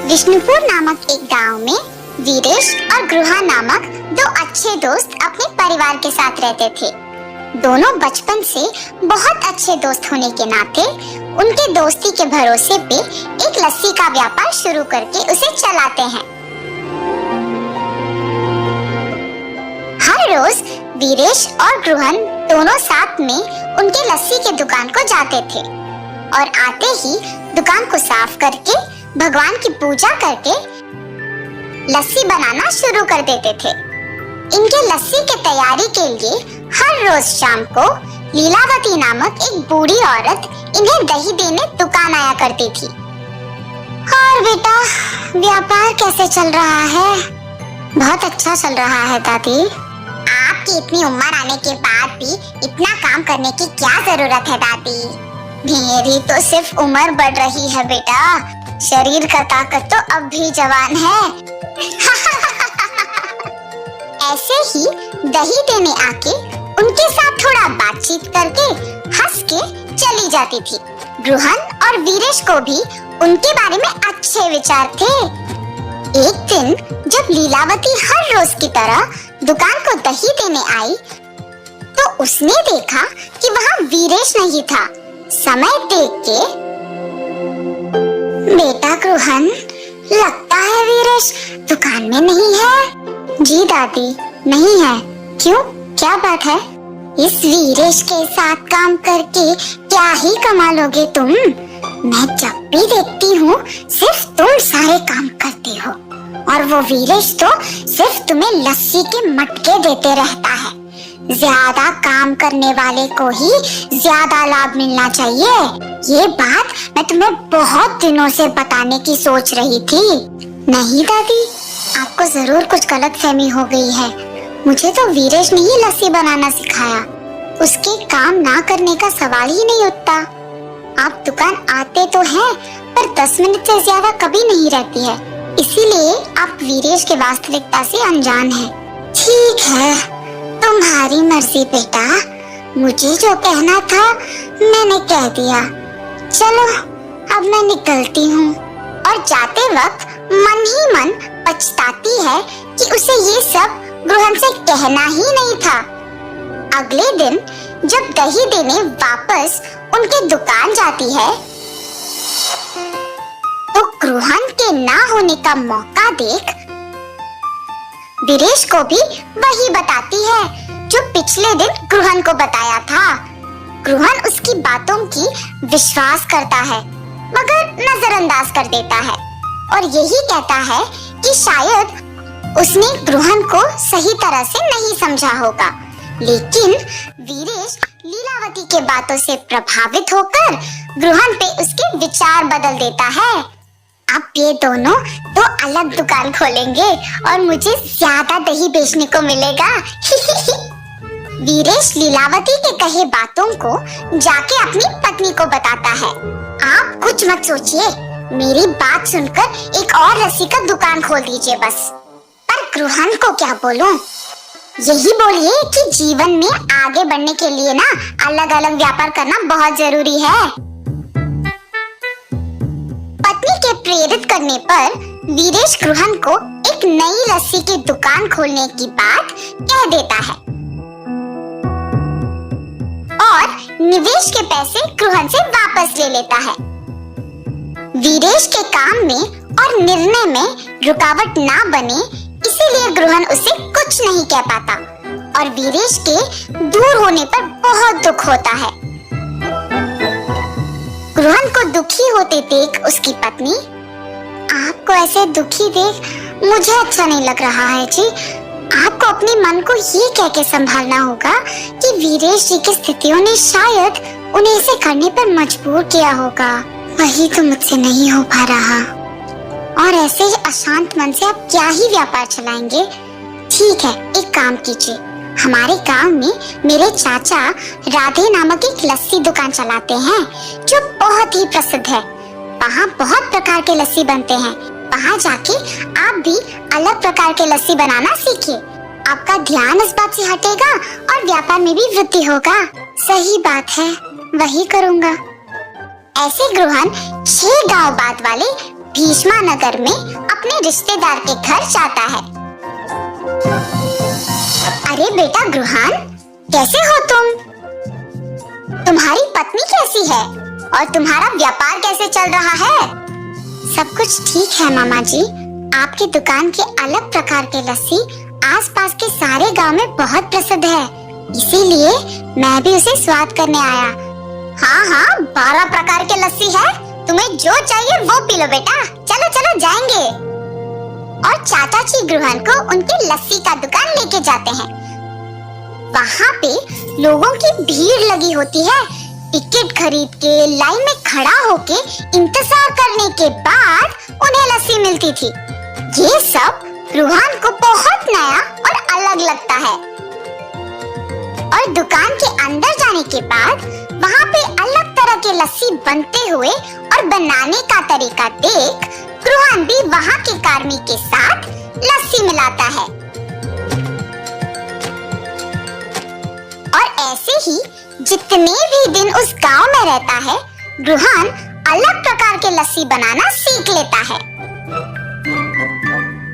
विष्णुपुर नामक एक गांव में वीरेश और गृहा नामक दो अच्छे दोस्त अपने परिवार के साथ रहते थे। दोनों बचपन से बहुत अच्छे दोस्त होने के नाते उनके दोस्ती के भरोसे पे एक लस्सी का व्यापार शुरू करके उसे चलाते हैं। हर रोज वीरेश और गृहन दोनों साथ में उनके लस्सी के दुकान को जाते थे और आते ही दुकान को साफ करके भगवान की पूजा करके लस्सी बनाना शुरू कर देते थे। इनके लस्सी की तैयारी के लिए हर रोज शाम को लीलावती नामक एक बूढ़ी औरत इन्हें दही देने दुकान आया करती थी। और बेटा, व्यापार कैसे चल रहा है? बहुत अच्छा चल रहा है दादी। आपकी इतनी उम्र आने के बाद भी इतना काम करने की क्या जरूरत है दादी? मेरी तो सिर्फ उम्र बढ़ रही है बेटा, शरीर का ताकत तो अब भी जवान है। ऐसे ही दही देने आके उनके साथ थोड़ा बातचीत करके हंस के चली जाती थी। गृहन और वीरेश को भी उनके बारे में अच्छे विचार थे। एक दिन जब लीलावती हर रोज की तरह दुकान को दही देने आई तो उसने देखा कि वहाँ वीरेश नहीं था। समय देख के, बेटा गृहन, लगता है वीरेश दुकान में नहीं है। जी दादी, नहीं है। क्यों, क्या बात है? इस वीरेश के साथ काम करके क्या ही कमा लोगे तुम? मैं जब भी देखती हूँ सिर्फ तुम सारे काम करते हो और वो वीरेश तो सिर्फ तुम्हें लस्सी के मटके देते रहता है। ज्यादा काम करने वाले को ही ज्यादा लाभ मिलना चाहिए। ये बात मैं तुम्हें बहुत दिनों से बताने की सोच रही थी। नहीं दादी, आपको जरूर कुछ गलतफहमी हो गई है। मुझे तो वीरेश ने ही लस्सी बनाना सिखाया। उसके काम ना करने का सवाल ही नहीं उठता। आप दुकान आते तो हैं, पर 10 मिनट से ज्यादा कभी नहीं रहती है, इसीलिए आप वीरेश के वास्तविकता से अनजान हैं। ठीक है, तुम्हारी मर्जी बेटा। मुझे जो कहना था मैंने कह दिया। चलो अब मैं निकलती हूँ। और जाते वक्त मन ही मन पछताती है कि उसे ये सब गृहन से कहना ही नहीं था। अगले दिन जब दही देने वापस उनके दुकान जाती है तो गृहन के ना होने का मौका देख वीरेश को भी वही बताती है जो पिछले दिन गृहन को बताया था। गृहन उसकी बातों की विश्वास करता है मगर नजरअंदाज कर देता है और यही कहता है कि शायद उसने गृहन को सही तरह से नहीं समझा होगा। लेकिन वीरेश लीलावती के बातों से प्रभावित होकर गृहन पे उसके विचार बदल देता है। अब ये दोनों तो अलग दुकान खोलेंगे और मुझे ज्यादा दही बेचने को मिलेगा। वीरेश लीलावती के कहे बातों को जाके अपनी पत्नी को बताता है। आप कुछ मत सोचिए, मेरी बात सुनकर एक और लस्सी का दुकान खोल दीजिए बस। पर गृहन को क्या बोलूं? यही बोलिए कि जीवन में आगे बढ़ने के लिए ना अलग अलग व्यापार करना बहुत जरूरी है। पत्नी के प्रेरित करने पर वीरेश गृहन को एक नई लस्सी की दुकान खोलने की बात कह देता है और निवेश के पैसे गृहन से वापस ले लेता है। वीरेश के काम में और निर्णय में रुकावट ना बने, इसीलिए गृहन उसे कुछ नहीं कह पाता और वीरेश के दूर होने पर बहुत दुख होता है। गृहन को दुखी होते देख उसकी पत्नी, आपको ऐसे दुखी देख मुझे अच्छा नहीं लग रहा है जी। आपको अपने मन को ये कह के संभालना होगा कि वीरेश जी की स्थितियों ने शायद उन्हें इसे करने पर मजबूर किया होगा। वही तो मुझसे नहीं हो पा रहा और ऐसे ही अशांत मन से आप क्या ही व्यापार चलाएंगे। ठीक है, एक काम कीजिए, हमारे गांव में मेरे चाचा राधे नामक एक लस्सी दुकान चलाते हैं जो बहुत ही प्रसिद्ध है। वहाँ बहुत प्रकार के लस्सी बनते हैं। वहाँ जाके आप भी अलग प्रकार के लस्सी बनाना सीखिए। आपका ध्यान इस बात से हटेगा और व्यापार में भी वृद्धि होगा। सही बात है, वही करूँगा। ऐसे गृहन 6 गांव बाद वाले भीष्मा नगर में अपने रिश्तेदार के घर जाता है। अरे बेटा गृहान, कैसे हो तुम? तुम्हारी पत्नी कैसी है और तुम्हारा व्यापार कैसे चल रहा है? सब कुछ ठीक है मामा जी। आपकी दुकान के अलग प्रकार के लस्सी आसपास के सारे गांव में बहुत प्रसिद्ध है, इसीलिए मैं भी उसे स्वाद करने आया। हाँ, 12 प्रकार के लस्सी है, तुम्हें जो चाहिए वो पी लो बेटा। चलो चलो जाएंगे। और चाचा जी गृहन को उनके लस्सी का दुकान लेके जाते हैं। वहाँ पे लोगों की भीड़ लगी होती है। टिकट खरीद के लाइन में खड़ा होके इंतजार करने के बाद उन्हें लस्सी मिलती थी। ये सब रूहान को बहुत नया और अलग लगता है। और दुकान के अंदर जाने के बाद वहाँ पे अलग तरह के लस्सी बनते हुए और बनाने का तरीका देख रूहान भी वहाँ के कार्मी के साथ लस्सी मिलाता है। और ऐसे ही जितने भी दिन उस गांव में रहता है, रूहान अलग प्रकार के लस्सी बनाना सीख लेता है।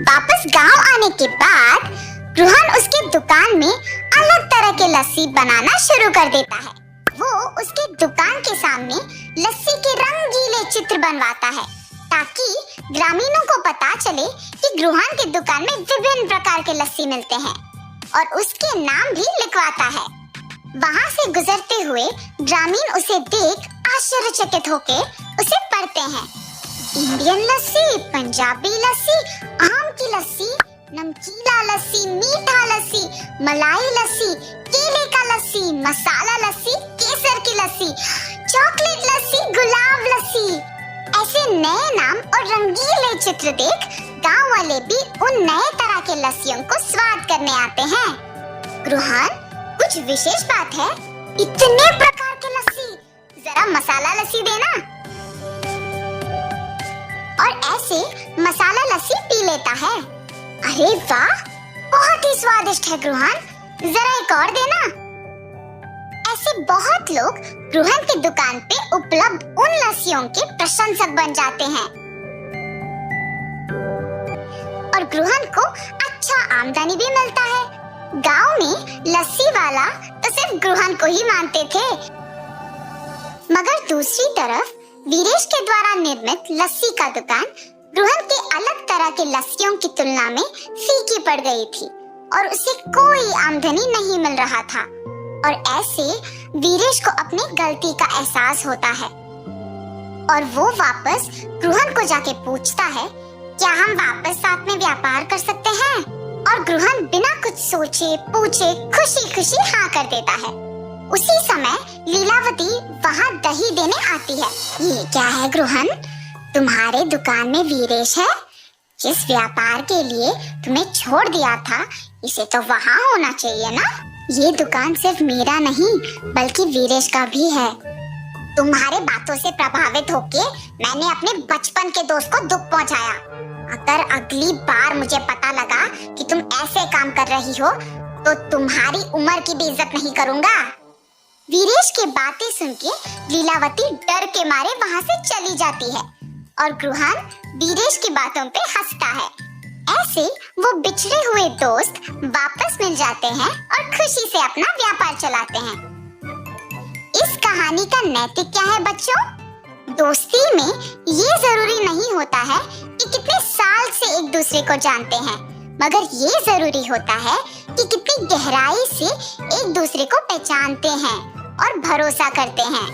वापस गांव आने के बाद रूहान उसके दुकान में अलग तरह के लस्सी बनाना शुरू कर देता है। वो उसके दुकान के सामने लस्सी के रंगीले चित्र बनवाता है ताकि ग्रामीणों को पता चले कि रूहान के दुकान में विभिन्न प्रकार के लस्सी मिलते हैं, और उसके नाम भी लिखवाता है। वहाँ से गुजरते हुए ग्रामीण उसे देख आश्चर्यचकित होके उसे पढ़ते हैं। इंडियन लस्सी, पंजाबी लस्सी, आम की लस्सी, नमकीला लस्सी, मीठा लस्सी, मलाई लस्सी, केले का लस्सी, मसाला लस्सी, केसर की लस्सी, चॉकलेट लस्सी, गुलाब लस्सी। ऐसे नए नाम और रंगीले चित्र देख गांव वाले भी उन नए तरह के लस्सियों को स्वाद करने आते हैं। रूहान, कुछ विशेष बात है? इतने प्रकार के लस्सी, जरा मसाला लस्सी देना। और ऐसे मसाला लस्सी पी लेता है। अरे वाह, बहुत ही स्वादिष्ट है रूहान, जरा एक और देना। ऐसे बहुत लोग रूहान की दुकान पे उपलब्ध उन लस्सियों के प्रशंसक बन जाते हैं और रूहान को अच्छा आमदनी भी मिलता है। गांव में लस्सी वाला तो सिर्फ रूहान को ही मानते थे, मगर दूसरी तरफ वीरेश के द्वारा निर्मित लस्सी का दुकान रूहान के अलग तरह के लस्सियों की तुलना में फीकी पड़ गई थी और उसे कोई आमदनी नहीं मिल रहा था। और ऐसे वीरेश को अपनी गलती का एहसास होता है और वो वापस रूहान को जाके पूछता है, क्या हम वापस साथ में व्यापार कर सकते हैं? और रूहान बिना कुछ सोचे पूछे खुशी खुशी हाँ कर देता है। उसी समय लीलावती वहाँ दही देने आती है। ये क्या है रूहान, तुम्हारे दुकान में वीरेश है? जिस व्यापार के लिए तुम्हें छोड़ दिया था, इसे तो वहाँ होना चाहिए ना। ये दुकान सिर्फ मेरा नहीं बल्कि वीरेश का भी है। तुम्हारे बातों से प्रभावित होके मैंने अपने बचपन के दोस्त को दुख पहुंचाया। अगर अगली बार मुझे पता लगा कि तुम ऐसे काम कर रही हो तो तुम्हारी उम्र की भी इज्जत नहीं करूंगा। वीरेश की बातें सुन के लीलावती डर के मारे वहाँ से चली जाती है और रूहान वीरेश की बातों पे हंसता है। ऐसे वो बिछड़े हुए दोस्त वापस मिल जाते हैं और खुशी से अपना व्यापार चलाते हैं। इस कहानी का नैतिक क्या है बच्चों? दोस्ती में ये जरूरी नहीं होता है कि कितने साल से एक दूसरे को जानते हैं, मगर ये जरूरी होता है कि कितनी गहराई से एक दूसरे को पहचानते हैं और भरोसा करते हैं।